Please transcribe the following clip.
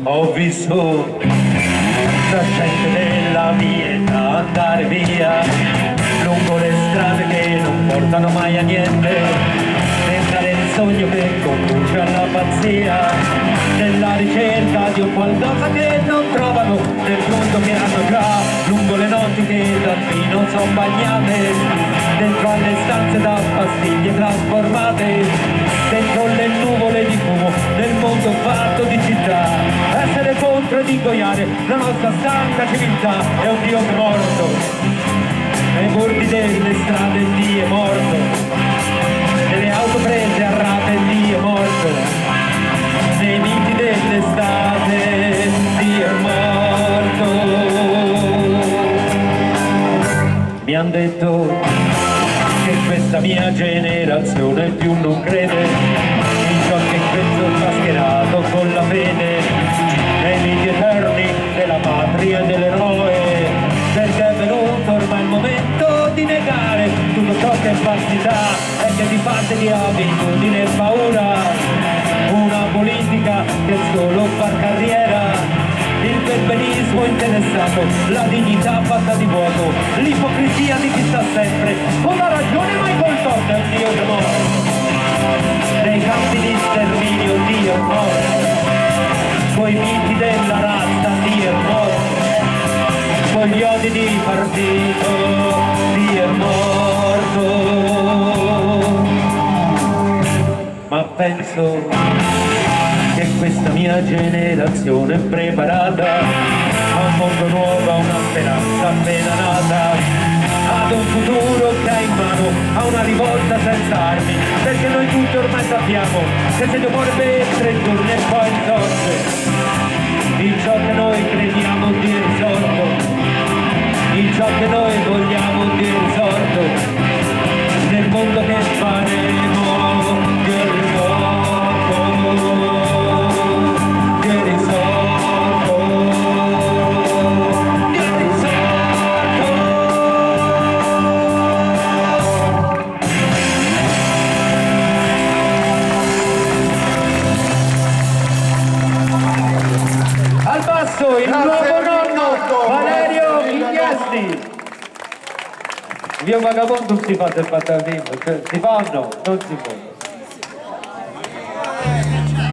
ho vissuto la gente della mia età andare via lungo le strade che non portano mai a niente, tentare il sogno che conduce alla pazzia, nella ricerca di un qualcosa che non trovano nel mondo che hanno già, lungo le notti che dal vino sono bagnate, dentro alle stanze da pastiglie trasformate, dentro le nuvole di fumo nel mondo fatto di città, essere contro ed ingoiare la nostra stanca civiltà è un Dio morto, nei bordi delle strade Dio è morto, nelle auto prese a rate Dio è morto, nei miti dell'estate Dio è morto. Mi han detto che questa mia generazione più non crede in ciò che questo mascherato con la fede nei miti eterni della patria e dell'eroe, perché è venuto ormai il momento di negare tutto ciò che è falsità e che di parte di abitudine e paura, una politica che solo fa carriera, il perbenismo interessato, la dignità fatta di vuoto, l'ipocrisia di chi sta sempre con la ragione mai col torto, è un Dio che morto, nei campi di sterminio Dio è morto, coi miti della razza Dio è morto, con gli odi di partito Dio è morto. Ma penso che questa mia generazione è preparata a un mondo nuovo, a una speranza appena nata, ad un futuro che ha in mano, a una rivolta senza armi, perché noi tutti ormai sappiamo che se Dio muore 3 giorni e poi risorge, in ciò che noi crediamo di risorto, in ciò che noi vogliamo di risorto, nel mondo che faremo di risorto, di risorto, di risorto. Al basso il nuovo nonno Valerio Inchiesti. Il mio vagabondo non si fa del fatalismo, cioè si fa o no? Non si può.